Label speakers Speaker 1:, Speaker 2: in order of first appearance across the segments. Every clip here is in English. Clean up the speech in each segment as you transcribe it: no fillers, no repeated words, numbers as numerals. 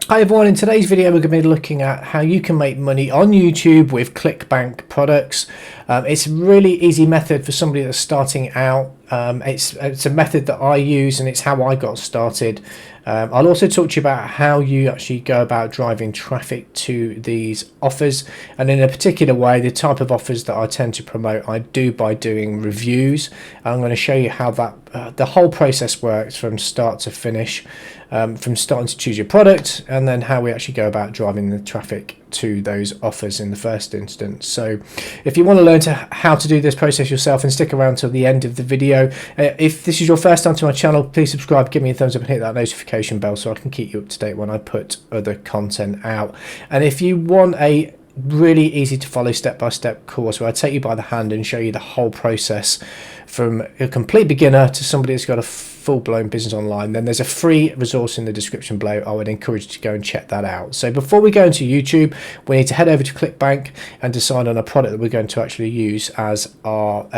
Speaker 1: Hi everyone, in today's video we're going to be looking at how you can make money on YouTube with Clickbank products. It's a really easy method for somebody that's starting out. It's a method that I use and it's how I got started. I'll also talk to you about how you actually go about driving traffic to these offers, and in a particular way the type of offers that I tend to promote I do by doing reviews. I'm going to show you how that the whole process works from start to finish, from starting to choose your product and then how we actually go about driving the traffic to those offers in the first instance. So if you want to learn how to do this process yourself, and stick around till the end of the video. If this is your first time to my channel, please subscribe, give me a thumbs up and hit that notification bell so I can keep you up to date when I put other content out. And if you want a really easy to follow step-by-step course where I take you by the hand and show you the whole process from a complete beginner to somebody that's got a full-blown business online, then there's a free resource in the description below. I would encourage you to go and check that out. So before we go into YouTube, we need to head over to Clickbank and decide on a product that we're going to actually use as our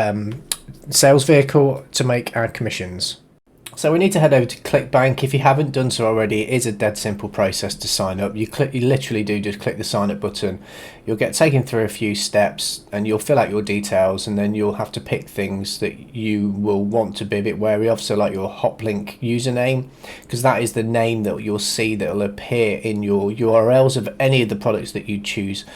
Speaker 1: sales vehicle to make our commissions. So we need to head over to Clickbank. If you haven't done so already, it is a dead simple process to sign up. You literally do just click the sign up button. You'll get taken through a few steps and you'll fill out your details, and then you'll have to pick things that you will want to be a bit wary of. So like your HopLink username, because that is the name that you'll see that will appear in your URLs of any of the products that you choose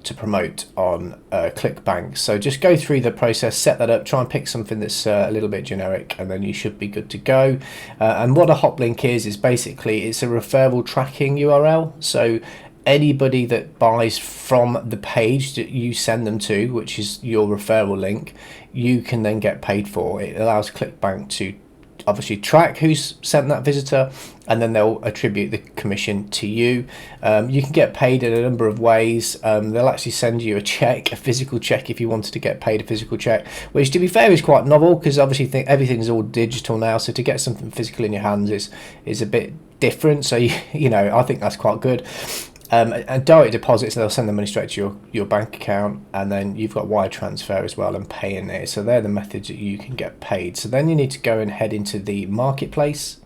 Speaker 1: to promote on Clickbank. So just go through the process, set that up, try and pick something that's a little bit generic, and then you should be good to go. And what a hoplink is basically it's a referral tracking URL. So anybody that buys from the page that you send them to, which is your referral link, you can then get paid for. It allows Clickbank to obviously track who's sent that visitor, and then they'll attribute the commission to you. You can get paid in a number of ways. They'll actually send you a check, a physical check, if you wanted to get paid a physical check, which to be fair is quite novel because obviously everything's all digital now, so to get something physical in your hands is a bit different. So you know, I think that's quite good. And direct deposits, they'll send the money straight to your bank account, and then you've got wire transfer as well and pay in there. So they're the methods that you can get paid. So then you need to go and head into the marketplace,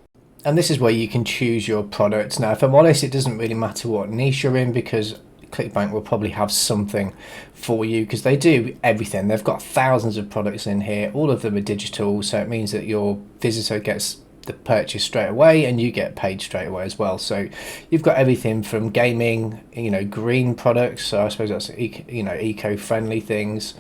Speaker 1: and this is where you can choose your products. Now if I'm honest, it doesn't really matter what niche you're in, because Clickbank will probably have something for you because they do everything. They've got thousands of products in here, all of them are digital, so it means that your visitor gets the purchase straight away and you get paid straight away as well. So you've got everything from gaming, you know, green products, so I suppose that's eco-friendly things.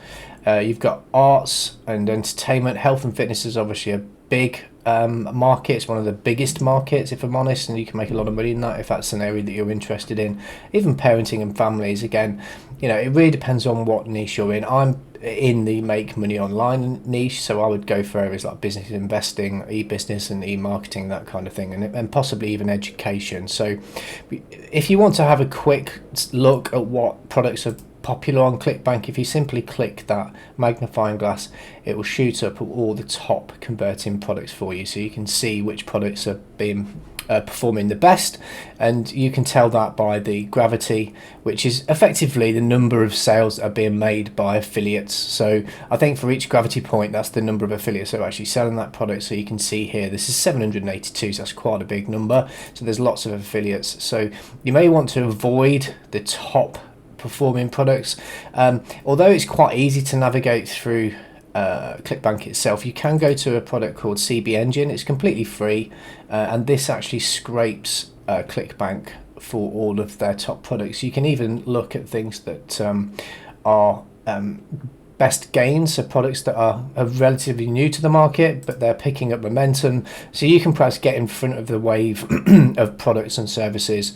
Speaker 1: You've got arts and entertainment. Health and fitness is obviously a big market. It's one of the biggest markets, if I'm honest, and you can make a lot of money in that if that's an area that you're interested in. Even parenting and families, again, you know, it really depends on what niche you're in. I'm in the make money online niche, so I would go for areas like business investing, e-business and e-marketing, that kind of thing, and possibly even education. So if you want to have a quick look at what products are popular on Clickbank, if you simply click that magnifying glass, it will shoot up all the top converting products for you, so you can see which products are being performing the best, and you can tell that by the gravity, which is effectively the number of sales that are being made by affiliates. So I think for each gravity point, that's the number of affiliates that are actually selling that product. So you can see here this is 782, so that's quite a big number. So there's lots of affiliates, so you may want to avoid the top performing products. Although it's quite easy to navigate through Clickbank itself, you can go to a product called CB Engine. It's completely free, and this actually scrapes Clickbank for all of their top products. You can even look at things that are best gains, so products that are relatively new to the market but they're picking up momentum, so you can perhaps get in front of the wave of products and services,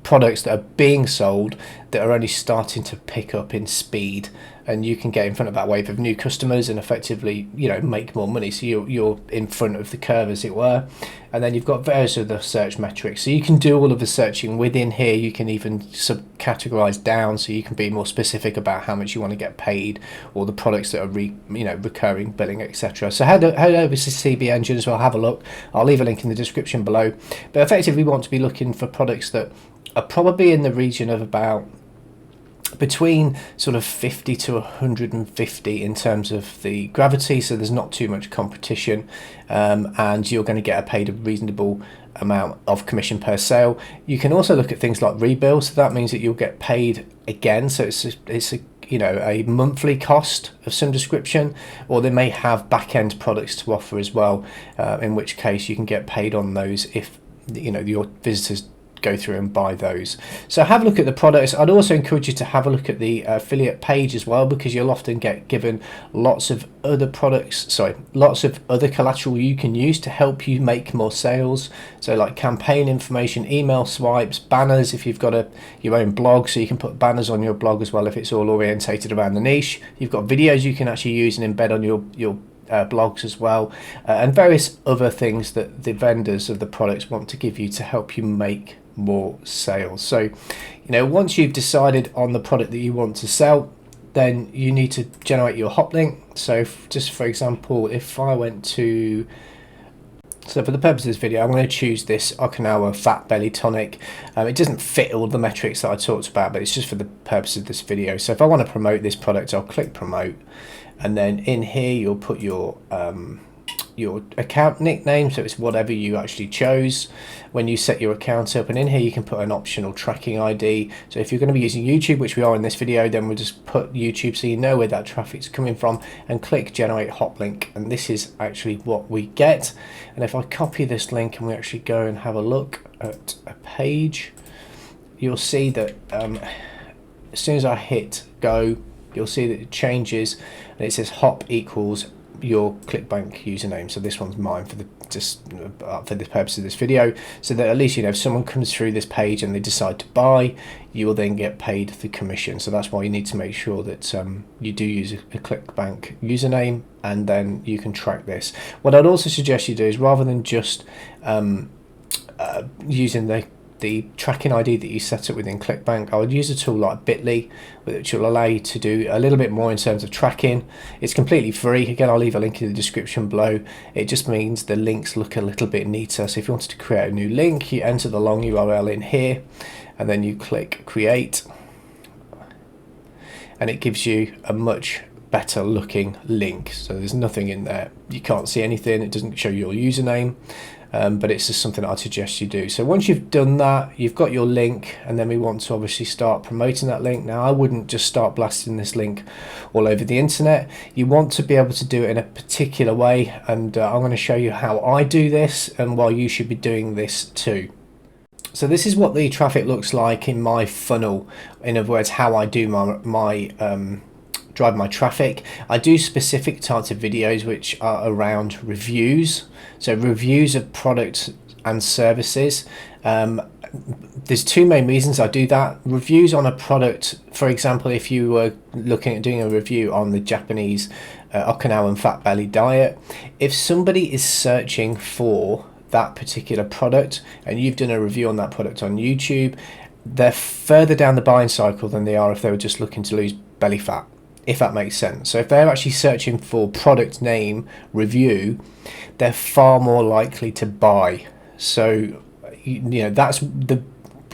Speaker 1: products that are being sold that are only starting to pick up in speed, and you can get in front of that wave of new customers and effectively, you know, make more money. So you're in front of the curve, as it were. And then you've got various other search metrics, so you can do all of the searching within here. You can even subcategorize down, so you can be more specific about how much you want to get paid, or the products that are recurring billing, etc. So head over to CB Engine as well, have a look. I'll leave a link in the description below. But effectively we want to be looking for products that are probably in the region of about between sort of 50 to 150 in terms of the gravity, so there's not too much competition, and you're going to get paid a reasonable amount of commission per sale. You can also look at things like rebill, so that means that you'll get paid again. So it's a you know, a monthly cost of some description, or they may have back-end products to offer as well, in which case you can get paid on those if you know your visitors go through and buy those. So have a look at the products. I'd also encourage you to have a look at the affiliate page as well, because you'll often get given lots of other lots of other collateral you can use to help you make more sales. So like campaign information, email swipes, banners if you've got your own blog, so you can put banners on your blog as well if it's all orientated around the niche. You've got videos you can actually use and embed on your blogs as well, and various other things that the vendors of the products want to give you to help you make more sales. So you know, once you've decided on the product that you want to sell, then you need to generate your hop link. So just for example, if I went to, so for the purpose of this video, I'm going to choose this Okinawa Fat Belly Tonic. It doesn't fit all the metrics that I talked about, but it's just for the purpose of this video. So if I want to promote this product, I'll click promote, and then in here you'll put your account nickname, so it's whatever you actually chose when you set your account up, and in here you can put an optional tracking ID. So if you're going to be using YouTube, which we are in this video, then we'll just put YouTube so you know where that traffic's coming from, and click generate hop link, and this is actually what we get. And if I copy this link and we actually go and have a look at a page, you'll see that as soon as I hit go, you'll see that it changes and it says hop equals your Clickbank username. So this one's mine for the for the purpose of this video, so that at least you know if someone comes through this page and they decide to buy, you will then get paid the commission. So that's why you need to make sure that you do use a Clickbank username, and then you can track this. What I'd also suggest you do is, rather than just using the tracking ID that you set up within Clickbank, I would use a tool like Bitly, which will allow you to do a little bit more in terms of tracking. It's completely free. Again, I'll leave a link in the description below. It just means the links look a little bit neater. So if you wanted to create a new link, you enter the long URL in here, and then you click create, and it gives you a much better looking link. So there's nothing in there, you can't see anything, it doesn't show your username. But it's just something I'd suggest you do. So once you've done that, you've got your link, and then we want to obviously start promoting that link. Now, I wouldn't just start blasting this link all over the internet. You want to be able to do it in a particular way, and I'm going to show you how I do this and why you should be doing this too. So this is what the traffic looks like in my funnel. In other words, how I do drive my traffic. I do specific types of videos which are around reviews, so reviews of products and services. There's two main reasons I do that. Reviews on a product, for example, if you were looking at doing a review on the Japanese Okinawan Fat Belly diet, if somebody is searching for that particular product and you've done a review on that product on YouTube, they're further down the buying cycle than they are if they were just looking to lose belly fat, if that makes sense. So if they're actually searching for product name review, they're far more likely to buy. So you know, that's the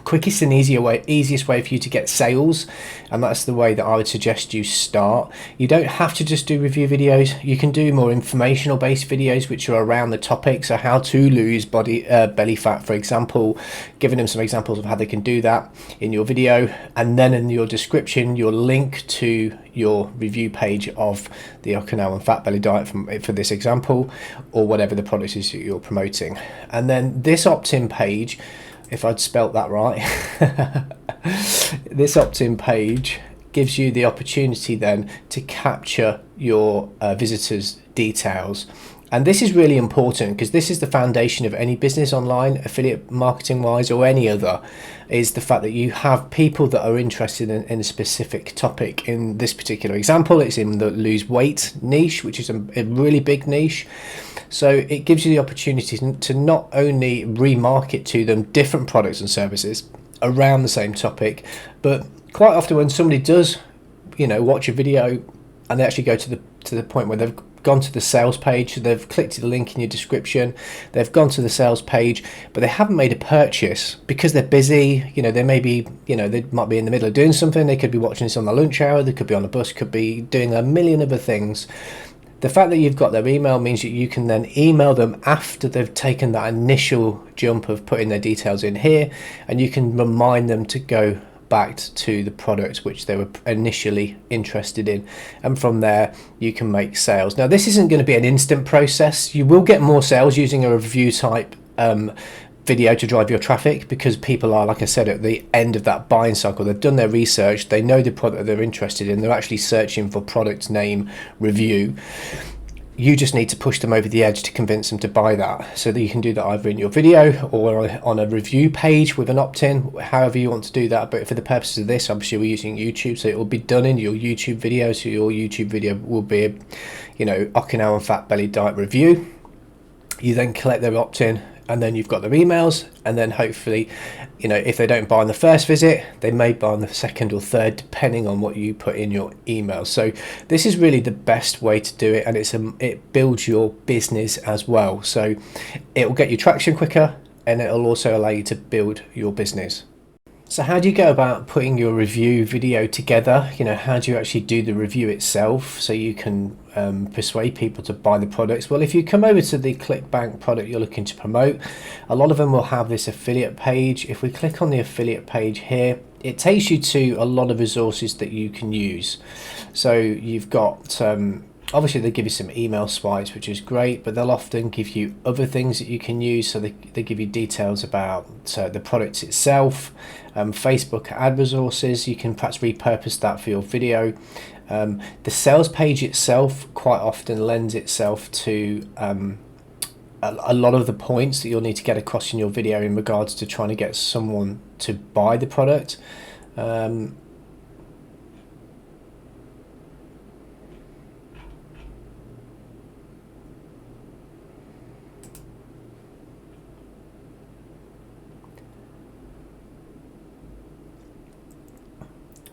Speaker 1: quickest and easiest way for you to get sales, and that's the way that I would suggest you start. You don't have to just do review videos. You can do more informational based videos which are around the topic, so how to lose belly fat, for example, giving them some examples of how they can do that in your video, and then in your description you'll link to your review page of the Okinawan Fat Belly diet for this example, or whatever the product is that you're promoting. And then this opt-in page, if I'd spelt that right, this opt-in page gives you the opportunity then to capture your visitors' details. And this is really important, because this is the foundation of any business online, affiliate marketing wise, or any other, is the fact that you have people that are interested in a specific topic. In this particular example, it's in the lose weight niche, which is a really big niche. So it gives you the opportunity to not only remarket to them different products and services around the same topic, but quite often when somebody does, you know, watch a video and they actually go to the point where they've gone to the sales page, they've clicked the link in your description, they've gone to the sales page, but they haven't made a purchase because they're busy. You know, they may be, you know, they might be in the middle of doing something. They could be watching this on their lunch hour, they could be on a bus, could be doing a million other things. The fact that you've got their email means that you can then email them after they've taken that initial jump of putting their details in here, and you can remind them to go back to the product which they were initially interested in, and from there you can make sales. Now this isn't going to be an instant process. You will get more sales using a review type video to drive your traffic, because people are, like I said, at the end of that buying cycle. They've done their research, they know the product they're interested in, they're actually searching for product name review. You just need to push them over the edge to convince them to buy that, so that you can do that either in your video or on a review page with an opt-in, however you want to do that. But for the purposes of this, obviously we're using YouTube, so it will be done in your YouTube video. So your YouTube video will be, you know, Okinawan Fat Belly Diet Review. You then collect their opt-in, and then you've got their emails, and then hopefully, you know, if they don't buy on the first visit, they may buy on the second or third, depending on what you put in your email. So this is really the best way to do it, and it builds your business as well. So it will get you traction quicker, and it will also allow you to build your business. So how do you go about putting your review video together? You know, how do you actually do the review itself so you can persuade people to buy the products? Well, if you come over to the Clickbank product you're looking to promote, a lot of them will have this affiliate page. If we click on the affiliate page here, it takes you to a lot of resources that you can use. So you've got obviously they give you some email swipes, which is great, but they'll often give you other things that you can use. So they give you details about the product itself, Facebook ad resources. You can perhaps repurpose that for your video. The sales page itself quite often lends itself to a lot of the points that you'll need to get across in your video in regards to trying to get someone to buy the product.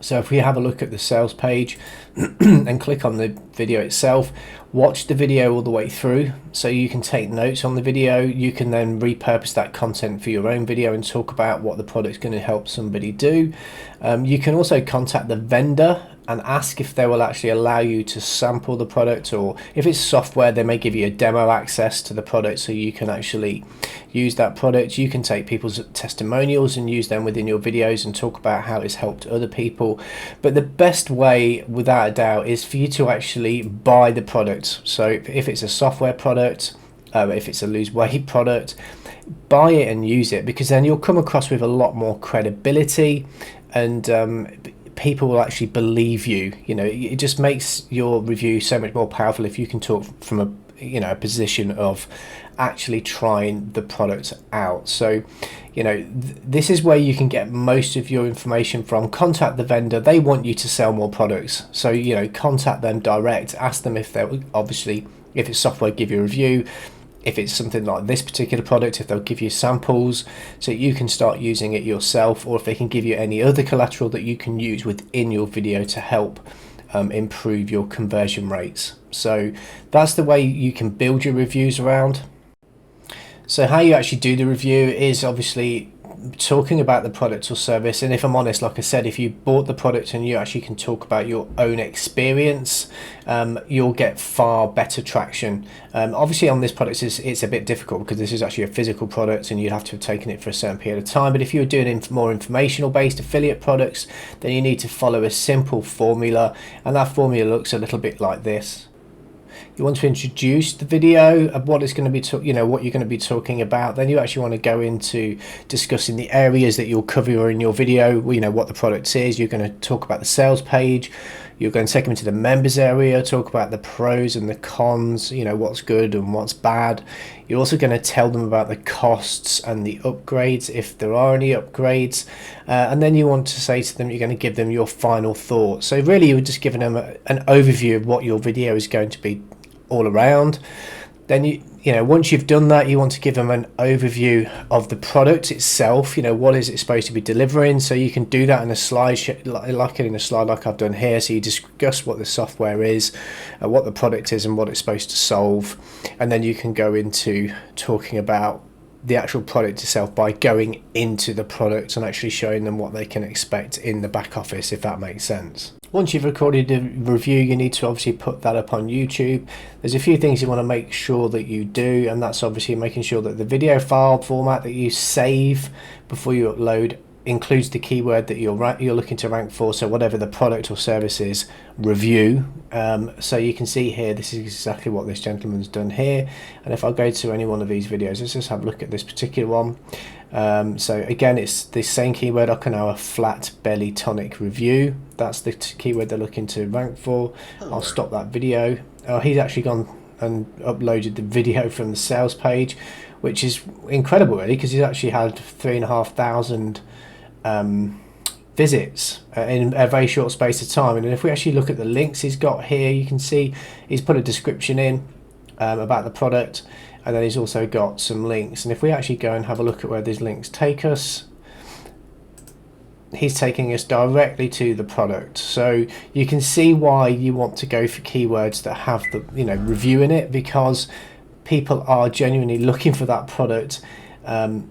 Speaker 1: So if we have a look at the sales page and click on the video itself, watch the video all the way through so you can take notes on the video. You can then repurpose that content for your own video and talk about what the product's going to help somebody do. You can also contact the vendor and ask if they will actually allow you to sample the product, or if it's software, they may give you a demo access to the product so you can actually use that product. You can take people's testimonials and use them within your videos and talk about how it's helped other people. But the best way, without a doubt, is for you to actually buy the product. So if it's a software product, if it's a lose weight product, buy it and use it, because then you'll come across with a lot more credibility, and people will actually believe you. You know, it just makes your review so much more powerful if you can talk from a position of actually trying the product out. So, you know, this is where you can get most of your information from. Contact the vendor. They want you to sell more products, so, you know, contact them direct. Ask them if they'll, obviously, if it's software, give you a review. If it's something like this particular product, if they'll give you samples so you can start using it yourself, or if they can give you any other collateral that you can use within your video to help improve your conversion rates. So that's the way you can build your reviews around. So how you actually do the review is obviously talking about the product or service. And if I'm honest, like I said, if you bought the product and you actually can talk about your own experience, you'll get far better traction. Obviously on this product it's a bit difficult because this is actually a physical product and you'd have to have taken it for a certain period of time. But if you're doing more informational based affiliate products, then you need to follow a simple formula, and that formula looks a little bit like this. You want to introduce the video of what it's going to be, what you're going to be talking about. Then you actually want to go into discussing the areas that you'll cover in your video. You know what the product is. You're going to talk about the sales page. You're going to take them into the members area, talk about the pros and the cons, you know, what's good and what's bad. You're also going to tell them about the costs and the upgrades, if there are any upgrades. And then you want to say to them, you're going to give them your final thoughts. So really you're just giving them an overview of what your video is going to be all around. Then you know, once you've done that, you want to give them an overview of the product itself. You know, what is it supposed to be delivering? So you can do that in a slide, like I've done here. So you discuss what the software is, what the product is, and what it's supposed to solve. And then you can go into talking about the actual product itself by going into the product and actually showing them what they can expect in the back office, if that makes sense. Once you've recorded a review, you need to obviously put that up on YouTube. There's a few things you want to make sure that you do, and that's obviously making sure that the video file format that you save before you upload includes the keyword that you're looking to rank for, so whatever the product or service is, review. So you can see here, this is exactly what this gentleman's done here, and if I go to any one of these videos, let's just have a look at this particular one. So again, it's the same keyword, Okinawa flat belly tonic review. That's the keyword they're looking to rank for. I'll stop that video. He's actually gone and uploaded the video from the sales page, which is incredible really, because he's actually had 3,500 visits in a very short space of time. And if we actually look at the links he's got here, you can see he's put a description in about the product, and then he's also got some links. And if we actually go and have a look at where these links take us, he's taking us directly to the product. So you can see why you want to go for keywords that have the review in it, because people are genuinely looking for that product and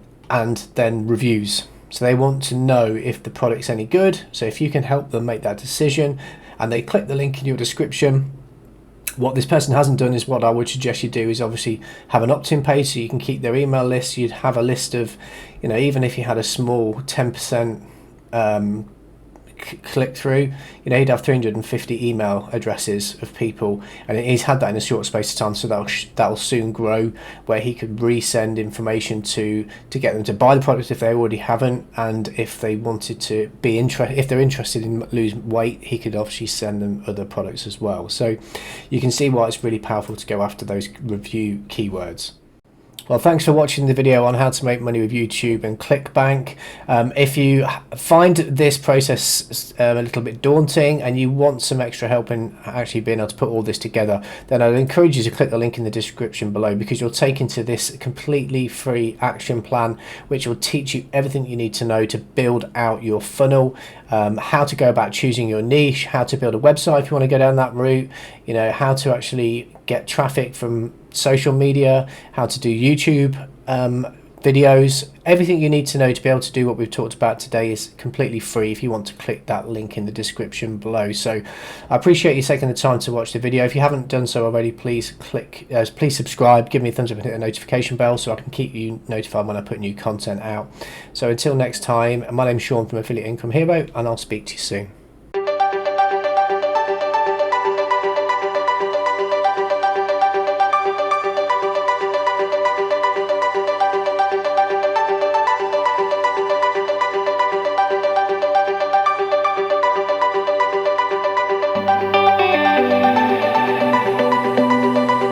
Speaker 1: then reviews. So they want to know if the product's any good. So if you can help them make that decision and they click the link in your description, what this person hasn't done is what I would suggest you do is obviously have an opt-in page so you can keep their email list. You'd have a list of, even if you had a small 10% click through, he'd have 350 email addresses of people, and he's had that in a short space of time, so that'll soon grow, where he could resend information to get them to buy the product if they already haven't, and if they wanted to if they're interested in losing weight, he could obviously send them other products as well. So you can see why it's really powerful to go after those review keywords. Well, thanks for watching the video on how to make money with YouTube and Clickbank. If you find this process a little bit daunting and you want some extra help in actually being able to put all this together, then I'd encourage you to click the link in the description below, because you'll take into this completely free action plan, which will teach you everything you need to know to build out your funnel, how to go about choosing your niche, how to build a website if you want to go down that route, how to actually get traffic from social media, how to do YouTube videos. Everything you need to know to be able to do what we've talked about today is completely free if you want to click that link in the description below. So I appreciate you taking the time to watch the video. If you haven't done so already, please please subscribe, give me a thumbs up and hit the notification bell so I can keep you notified when I put new content out. So until next time, my name's Sean from Affiliate Income Hero, and I'll speak to you soon.